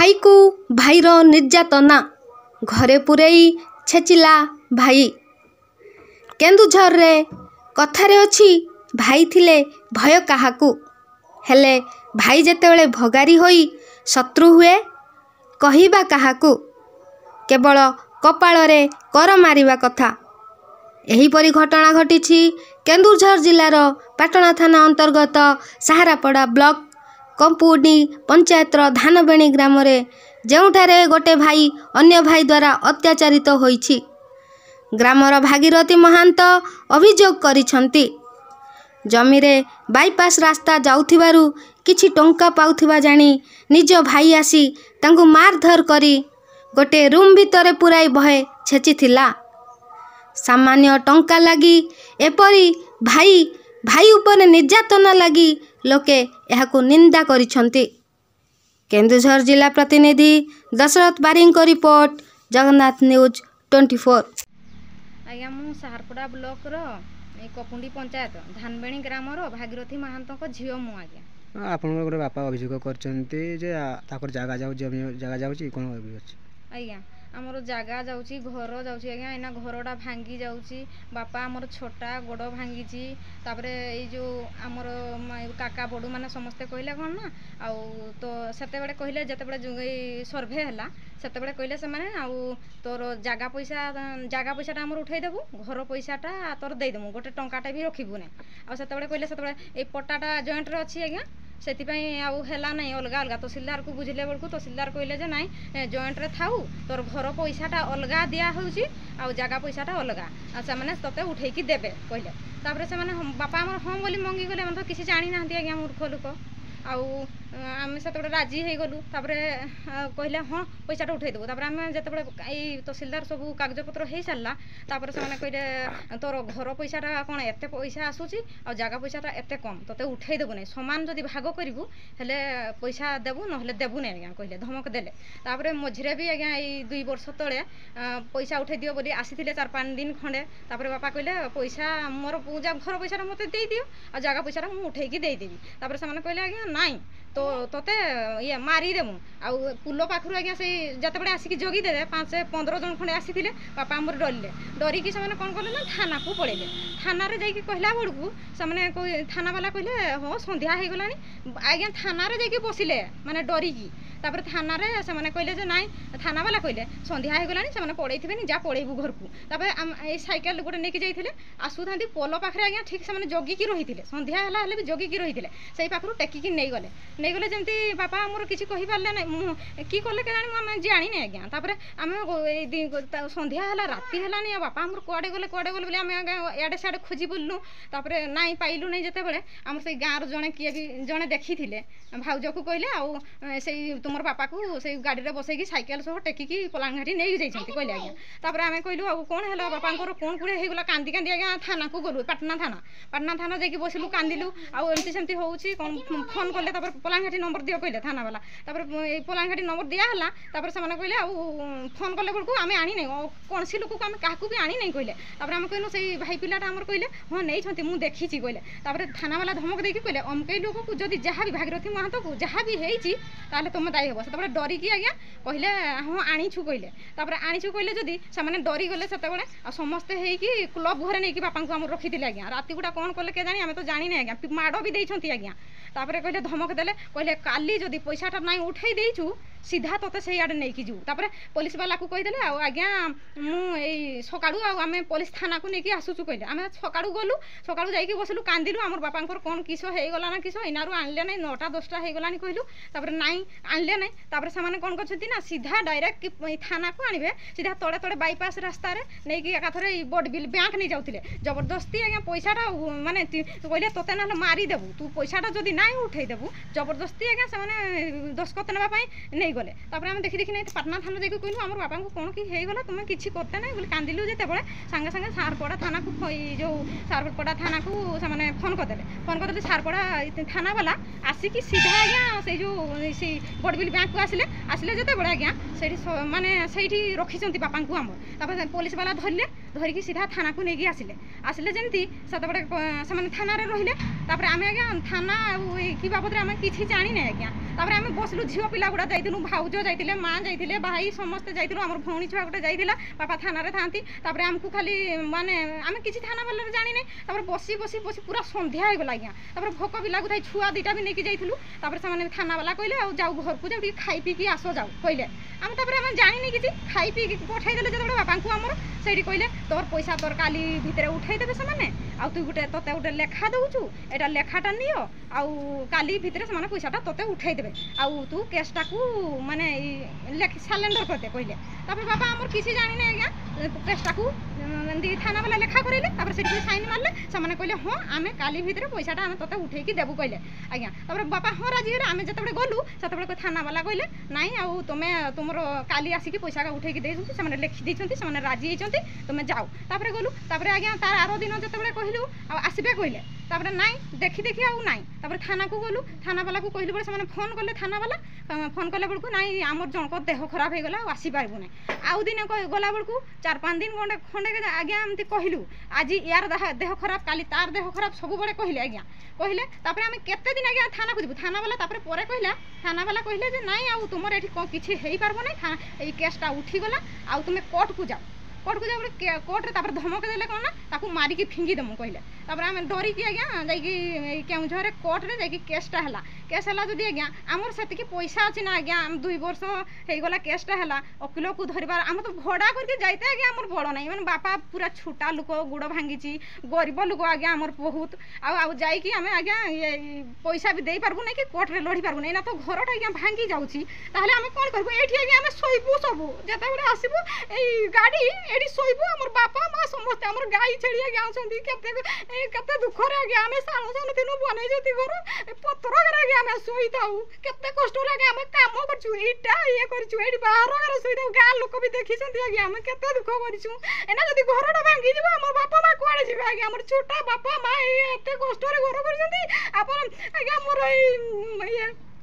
भाई को भाईर निर्यातना घरे पुरई छेचिला भाई। केन्दुझर रे कथारे अछि भाई थिले भय काहाकू, हेले भाई जेतेबेले भगारी होई शत्रु हुए कहिबा काहाकू, केवल कपाଳରେ कर मारिबा कथा। एहीपरि घटना घटिछि केन्दुझर जिलार पाटना थाना अंतर्गत साहारापड़ा ब्लॉक कंपुनी पंचायतर धानबेणी ग्राम रे, जेउठारे गोटे भाई अन्य भाई द्वारा अत्याचारित होइछि। ग्रामर भागीरथी महांत अभियोग करिछंती, जमीरे बाईपास रास्ता जाउथिबारु किछि टंका पाउथिबा जानी निज भाई आसी तांकु मारधर करी गोटे रूम भितरे पुराई भय छेचिथिला। सामान्य टंका लगी एपरी भाई भाई उपरे निर्यातना लगी लोके एहाकु निंदा करिछंती। केन्दुझर जिला प्रतिनिधि दशरथ बारिंग को रिपोर्ट, जगन्नाथ न्यूज 24। आज्ञा मु साहारपड़ा ब्लॉक रो कपुंडी पंचायत धानबेणी ग्राम रो भागीरथी महांत को झियो मु। आज्ञा आपन गोटे बापा अभियोग करचंती जे ताकर जागा जाउ जमी जागा जाउची कोन अभियोग? आज्ञा आमर जगह जाऊँगी घर जाऊँगी आज्ञा एना घरटा भांगी जाऊँगी। बापा आमर छोटा गोड़ भांगी तापरे जो आमर काका बड़ू माने समस्ते कहले कौन ना आउ तो सेते बेले कहले जते बेले सर्वे हला सेते बेले कहले से माने आउ तोर जागा पैसाटा आमर उठै देबू, घर पैसाटा तोर दे देबू, गोटे टंकाटा भी रखिबू नै। आ सेते बेले कहले सेते बेले ए पट्टाटा जॉइंट रे अछि आज्ञा, सेतिपाई आउ हेला नहीं अलगा अलगा। तहसीलदार को बुझिले बेलू तहसीलदार कहले जे नाई जॉइंट रे थाऊ, तोर घर पैसाटा अलगा दिया होउची आउ जागा पैसाटा अलगा, आ से माने तते उठेकी देबे कहले। तापरे से माने बापा हमर हम बोली मंगी गले, हम तो किसी जानी नाहंती आज्ञा मूर्ख लोक। आउ आम से राजी हो गलु, तापरे कहले हाँ पैसाटा उठे देबू। तापरे आम जते तहसीलदार सब कागजपत्र हो सारा, तापरे से कहले तोर घर पैसाटा कौन एत पैसा आसूची आ जागा पैसाटा एत कम, तोते उठे देबू नहीं, समान जदि भाग करू हेले पैसा देबू नहले देबू नहीं आज्ञा कहले, धमक देले। तापरे मझिरे भी आज्ञा ये 2 वर्ष तले पैसा उठे दियो बोली आसीथिले 4-5 दिन खंडे। तापरे बापा कहले पैसा मोर घर पैसाटा मते दे दियो आ जागा पैसाटा मु उठेकी दे देबी। तापरे से कहले आज्ञा नाई तो तोते ये मारी देमु। आउ पुल पाखरु आज्ञा से जतेबेले आसिक जगी दे 5-15 जन खंडे आसीथिले, बापा हमर डरले, डरिकी से कौन कले ना थाना को पड़ेले। थाना रे जाइकी कहला बड़कू से थाना वाला कहले हाँ संध्या हो गलानी आज्ञा, थाना रे जाइकी बसिले माने डरिकी। तापर थाना रे से कहले जे नाई थाना वाला कहले संध्या हो गलानी से पड़ेइथिबेनी जा पड़ेबू घर को। तापर ए साइकेल गोटे नेकी जाइथिले आसुथांती पोल पाखरे आज्ञा ठीक से जगिकी रहिथिले, संध्या हला हले भी जगिकी रहिथिले, सेई पाखरु टेकिकी नै गले जमती बापा आमर किसी कहि पारले नै, मु की कले के जानि हम जानि नै आज्ञा। तापर आमे संध्या हला राति हलानी बापा आमर कुआडे गले बोली आमे याडे साडे खोजी बुलनु। तापर नाई पाइलु नै, जते बेले आमर सेई गाँर जणे किए भी जणे देखिथिले भाउज को कहले आउ सेई तुमर बापा को सेई गाड़ी रे बसैकी साइकेल सह टेकिकी पलांघाटी नै जाइछंती कहले आज्ञा। तापर आमे कहलु आउ कोन हला बापांकर कोन कुडे हे गला, कांदी कांदी आज्ञा थाना को गलु, पाटना थाना जाइकी बसिलु कांदिलु। आउ एमती सेमती होउची कोन फोन करले, तापर पलांघाटी नंबर दियो कहले थाना वाला। तापर ए पलांघाटी नंबर दिया हला, तापर से कहले आउ फोन करले बेलकू आमे आनी नै, कोनसी लोक को आमे काहाकू भी आनी नै कहले। तापर आमे कहनु सेई भाई पिलाटा हमर कहले हां नै छंती मु देखिची कहले। तापर थाना वाला धमक देकी कहले अमकई लोक को जदी जहा भी भागीरथी महांत को जहा भी हेची ताले तुम दायी हबो। तापर डरी की आज्ञा कहले हां आनी छु कहले। तापर आनी छु कहले जदी से माने डरी गले सेते बेले आ समस्त हेकी क्लब घरे नै की बापा को हमर रखिथिले आज्ञा। राती गुडा कोन करले के जानी, आमे तो जानी नै आज्ञा, माडो भी देइछंती आज्ञा। तापर कहले धमक देले कहले काली जदी पैसाटा नाई उठै देइछु सीधा तोते से आडे नहीं जीव। तापर पुलिस वाला को कहीदेले आज्ञा मु सकाळू आमे पुलिस थाना को नहीं आसुचु कहले। आमे सकाळू गलु, सकाळू जाइकी बसलु कांदिलु, हमर बापांकर कोन किस हे गला ना किस इनारु आनले नै 9टा-10टा हे गलानी कहलु। तापर नाई आनले नै, तापर से कोन करछथि ना सीधा डायरेक्ट थाना को आनिबे, सीधा तड़े तड़े बाईपास रास्ता रे नहीं कि एकाथरे बडबिल बैंक नहीं जाउथिले। जबरदस्ती आज्ञा पैसाटा माने कहले तोते ना मारी देबू, तू पैसाटा जदी नाई उठै देबू जबरदस्ती आज्ञा से दस्खत नेबा पई नहीं गले। तापर आमे देखि नहीं पाटना थाना जाइक कहलु हमर बापा को कोन की हे गला, तुम किछि करते नै बोली कांदिलु। जेते बेले संगे संगे सारपड़ा थाना को जो सारपड़ा थाना को से फोन करदेले सारपड़ा थाना वाला आसिकी सीधा आज्ञा से जो बडबिल बैंक को आसिले जेते बेले आज्ञा सेठी माने सेठी रखिचंती बापा को हमर। तापर पुलिस वाला धरले धरिकी सीधा थाना को नहीं आसिले आसिले जमी सेतबे से थाना रहिले आम आज्ञा थाना कि बाबद आम कि जानी ना आज्ञा आम बसलु झील पिला गुड़ा जाइलु भाउज जाइए माँ जाइए भाई समस्ते जाइलु आम भौणी छुआ गोटे जाइला बापा थाना थांती आमको खाली माने आम किसी थाना वाले जानी ना बसी बसी बसी पूरा संध्या हो गला आज्ञा भोक भी लगुता छुआ दुईटा भी नहीं जाइलु से थाना वाला कहले आ जाऊ घर को जाऊ खाई पी आस जाऊ कहले आम जानी कि खाई पी पठाईदे जो बापा को आमर से कहले तोर पैसा तोर काली भितर उठेदेवे से तु गोटे तोते गोटे लेखा दौचु एटा लेखाटा नियो आउ काली भितर से पैसाटा तोते उठेदेवे आउ तू केसटा को माने सालेंडर करदे कहले बापा आमर किसी जानी ना आज्ञा केसटा को थाना वाला लेखा करेले से साइन मारले से कहले हाँ आम काली भितर पैसाटा आम तोते उठेकी देबू कहले आज्ञा बापा हाँ राजी है आम जो गलु से थाना वाला कहले नाई आउ तुम तुम काली आसिक पैसा उठेकी देते लिखी से राजी होती तुम जाओ गलु आज्ञा तार आर दिन जो कहलु आसबे कहले नाई देखी देखी आउ नाई थाना को गलु थाना वाला को कहलु बेले से फोन कले थाना वाला फोन कले बेलू नाई आमर जनक देह खराब हो गला आसी पारबू ना आउ दिन गला बेलू 4-5 दिन खंडे खंडे आज्ञा एमती कहलु आज यार देह खराब काली तार देह खराब सब बड़े कहले आज्ञा कहले आम केते दिन आज्ञा थाना को जीवु थाना वाला परे कहला थाना वाला कहले नाई आउ तुमर एठी किछि हेई पारबो नै एई केसटा उठी गला आउ तुमे कोर्ट को जाओ कोर्ट रे धमक देले कौन ना ताकू मारिकी फिंगी देमु कहले आम डरिकी आज्ञा जाइए केउझर कोर्ट रे जाइए केसटा है केस है जदि आज्ञा आमर से पैसा अच्छी ना आज्ञा 2 वर्ष होगला केसटा है वकिल को धरबार आम तो भड़ा करके जाते आज्ञा आमर बड़ ना मैंने बापा पूरा छोटा लोक गोड़ भांगी गरीब लोक आज्ञा आमर बहुत आउ जाइए आम आज्ञा पैसा भी दे पार्बू ना कि कोर्ट रे लड़ी पार्बू ना तो घरटा आज्ञा भांगी जाऊँगी ताहले आम कौन करूँ ये आज्ञा आम शोबू सब जिते आसबू गाड़ी ये शोबू आम बापा माँ समस्ते आम गाई छेड़ी आज्ञा केते दुखरे आज्ञा आम सान सान दिन बन घर पथर घर आम शोई था केते कष्ट आगे आम कम करचु इटा ये करचु एडी बाहर घर शोई था गाँ लोक भी देखी आज्ञा आम केते दुख करचु एना जदि घरटा भांगी जीव आम बापा माँ कुआड़े जीवे आज्ञा आम छोटा बापा माँ एते कष्ट घर कर आज्ञा मोर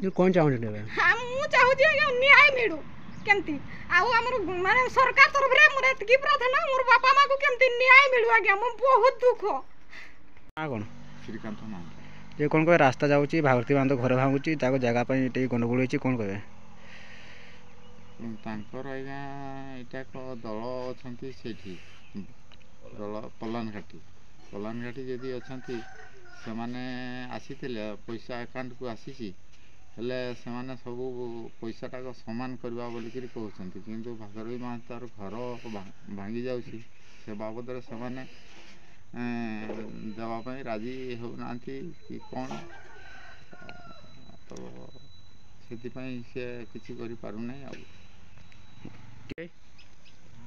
ये कौन चाहूँ मु चाहूँ आज्ञा न्याय मिलू केमती आमर माने सरकार तरफ रे मोर एतकी प्रार्थना मोर बापा माँ को केमती न्याय मिलू आज्ञा मो बहुत दुख कौन श्रीकांत ना ये कौन कहे रास्ता जाऊँगी भागवती बांध घर भांगुची जगह गंडगोल होती कौन कहे आज्ञा इटा दल अच्छा से दल पलानघाटी जदि अच्छा से मैंने आसी पैसा अकाउंट को आसी हेले से सब पैसाटा सामान करवा बोलिक कहते किंतु भागवती महातार घर भांगी जाऊँगी से बाबद से देवाई राजी होना कि कौन तो से किसी कर पारना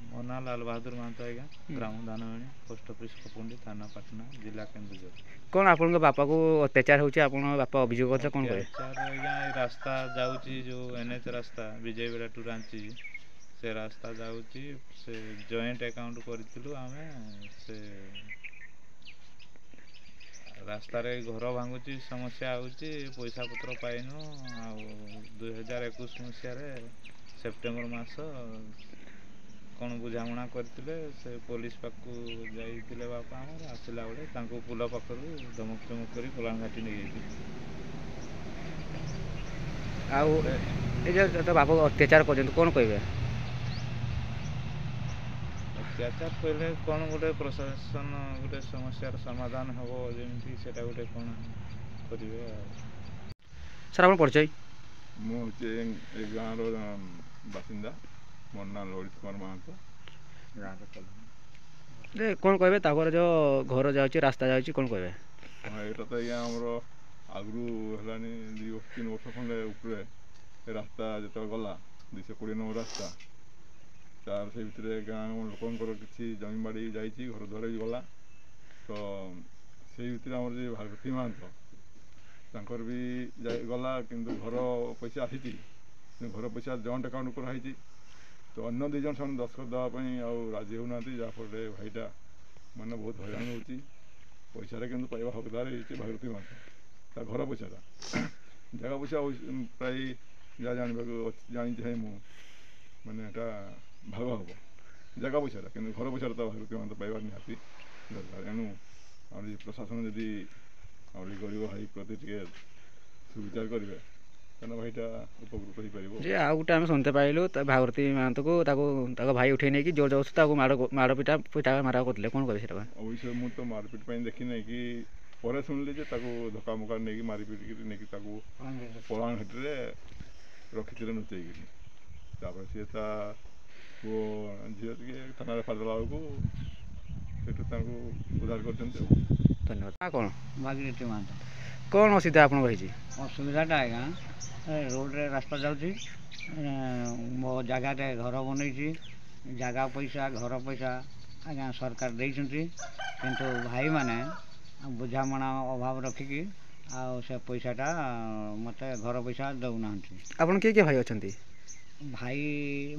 मो ना लाल बहादुर महतो आज्ञा ग्राम दानवाणी पोस्ट ऑफिस कपुंडी थाना पाटना जिला केन्दुझर कौन आप बापा को अत्याचार होची बापा अभियोग करते कौन कहे आज्ञा रास्ता जाऊँगी जो NH रास्ता विजयवाड़ा टू रांची से रास्ता जाऊँगी से जॉइंट अकाउंट करूँ आम से रास्तार घर भांगुची समस्या होची पैसा पत्र पाइनु आ 2021 मसीह सेप्टेम्बर मास कौन बुझामणा करते से पुलिस पाखु जाइए बापा आमर आसला बेले पुल पाखर धमक चमक कर पलानघाटी नहीं जाइए तो बापा अत्याचार कर कौन कहे अत्याचार कहले कौन गोटे प्रशासन गोटे समस्यार समाधान हम जमी से गोटे कौन करेंगे सर आप परिचय मुझे गाँव बासिंदा मोर ना ललित कुमार महतो गाँव कौन कहे ताकर जो घर जाऊँगी रास्ता जाऊँगी कौन कहे हाँ यहाँ तो आज्ञा आमर आगु है 2-3 वर्ष खंडे उपरे रास्ता जो गला 220 नंबर रास्ता तार से भितर गाँव लोकर किसी जमी बाड़ी जाइए घर द्वार भी गला तो से भितर आम भागवती महतो तांकर भी गला किंतु घर पैसा आसी घर पैसा जॉइंट अकाउंट कराई तो अन्य 2 जन से दस्खत देवाई राजी होना जहाँफल भाईटा मैंने बहुत हैरान हो पैसा कि पाइबा हकदार भागवती महतो घर पैसा जगह पैसा प्राय जहाँ जानवा जानी चाहे मैंने भाग हम ଜାଗା ପଇସାଟା, କିନ୍ତୁ ଘର ପଇସାଟା ତ ଭାଗବତୀମାନେ ତ ପାଇବା ନିହାତି ଦରକାର। ଏଣୁ ଆମର ପ୍ରଶାସନ ଯଦି ଆମର ଗରିବ ଭାଇ ପ୍ରତି ଟିକେ ସୁବିଚାର କରିବେ ତାହେଲେ ଭାଇଟା ଉପକୃତ ହେଇପାରିବ। ଯେ ଆଉ ଗୋଟେ ଆମେ ଶୁଣିତେ ପାଇଲୁ ଭାଗବତୀ ମହାନ୍ତକୁ ତାଙ୍କ ଭାଇ ଉଠେଇ ନେଇକି ଜୋର ଜବରଦସ୍ତି ତାକୁ ମାଡ଼ ପିଟା ମାରା କରୁଥିଲେ, କ'ଣ କହିବେ ସେଟା? ଅବଶ୍ୟ ମୁଁ ତ ମାରପିଟ ପାଇଁ ଦେଖିନାହିଁ କି ପରେ ଶୁଣିଲି ଯେ ତାକୁ ଧକ୍କା ମୁକା ନେଇକି ମାରିପିଟିକି ନେଇକି ତାକୁ ପଳାଣଘାଟିରେ ରଖିଥିଲେ ନୁଚେଇକିରି। ତାପରେ ସିଏ ତା ପୁଅ ଝିଅ ଟିକେ ଥାନାରେ ଫାଦେଲା ବେଳକୁ ସେଠୁ ତାଙ୍କୁ ଉଦ୍ଧାର କରିଛନ୍ତି ଆଉ। ଧନ୍ୟବାଦ। କ'ଣ ଭାଗୀରଥୀ ମହାନ୍ତ। କ'ଣ ଅସୁବିଧା ଆପଣଙ୍କ ହେଇଛି? ଅସୁବିଧାଟା ଆଜ୍ଞା ରୋଡ଼ରେ ରାସ୍ତା ଯାଉଛି, ମୋ ଜାଗାରେ ଘର ବନେଇଛି, ଜାଗା ପଇସା ଘର ପଇସା ଆଜ୍ଞା ସରକାର ଦେଇଛନ୍ତି, କିନ୍ତୁ ଭାଇମାନେ ବୁଝାମଣା ଅଭାବ ରଖିକି ଆଉ ସେ ପଇସାଟା ମୋତେ ଘର ପଇସା ଦେଉନାହାନ୍ତି। ଆପଣ କିଏ କିଏ ଭାଇ ଅଛନ୍ତି? ଭାଇ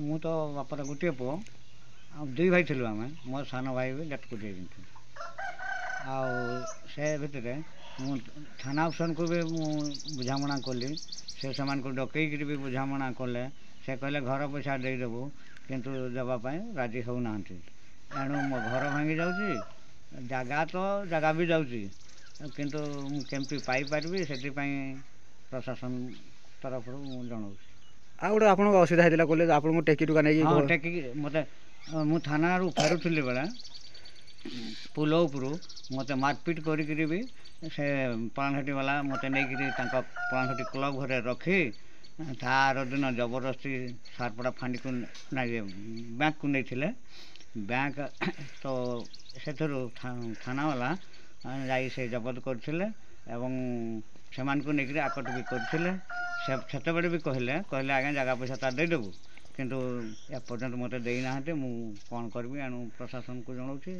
ମୁଁ ତ ବାପର ଗୋଟିଏ ପୁଅ, ଆଉ 2 ଭାଇ ଥିଲୁ ଆମେ। ମୋ ସାନ ଭାଇ ବି ଡେଥ୍ କରିଯାଇଛନ୍ତି। ଆଉ ସେ ଭିତରେ ମୁଁ ଥାନା ଅଫିସରଙ୍କୁ ବି ମୁଁ ବୁଝାମଣା କଲି, ସେମାନଙ୍କୁ ଡକେଇକିରି ବି ବୁଝାମଣା କଲେ। ସେ କହିଲେ ଘର ପଇସା ଦେଇଦେବୁ, କିନ୍ତୁ ଦେବା ପାଇଁ ରାଜି ହେଉନାହାନ୍ତି। ଏଣୁ ମୋ ଘର ଭାଙ୍ଗି ଯାଉଛି, ଜାଗା ବି ଯାଉଛି, କିନ୍ତୁ ମୁଁ କେମିତି ପାଇପାରିବି ସେଥିପାଇଁ ପ୍ରଶାସନ ତରଫରୁ ମୁଁ ଜଣାଉଛି। ଆଉ ଗୋଟେ ଆପଣଙ୍କ ଅସୁବିଧା ହେଇଥିଲା କହିଲେ ଆପଣଙ୍କୁ ଟେକି ଟୁକା ନେଇକି? ହଁ, ଟେକିକି ମୋତେ ମୁଁ ଥାନାରୁ ଫେରୁଥିଲି ବେଳେ ପୋଲ ଉପରୁ ମୋତେ ମାରପିଟ କରିକିରି ବି ସେ ପଳାଣଘାଟି ବାଲା ମୋତେ ନେଇକିରି ତାଙ୍କ ପଳାଣଘାଟି କ୍ଲବ୍ ଘରେ ରଖି ତାର ଦିନ ଜବରଦସ୍ତି ସାରପଡ଼ା ଫାଣ୍ଡିକୁ ବ୍ୟାଙ୍କକୁ ନେଇଥିଲେ। ବ୍ୟାଙ୍କ ତ ସେଥିରୁ ଥାନାବାଲା ଯାଇ ସେ ଜବତ କରିଥିଲେ ଏବଂ ସେମାନଙ୍କୁ ନେଇକରି ଆକଟ ବି କରିଥିଲେ। ସେତେବେଳେ ବି କହିଲେ ଆଜ୍ଞା ଜାଗା ପଇସା ତାର ଦେଇଦେବୁ, କିନ୍ତୁ ଏପର୍ଯ୍ୟନ୍ତ ମୋତେ ଦେଇନାହାନ୍ତି। ମୁଁ କ'ଣ କରିବି, ଏଣୁ ପ୍ରଶାସନକୁ ଜଣାଉଛି।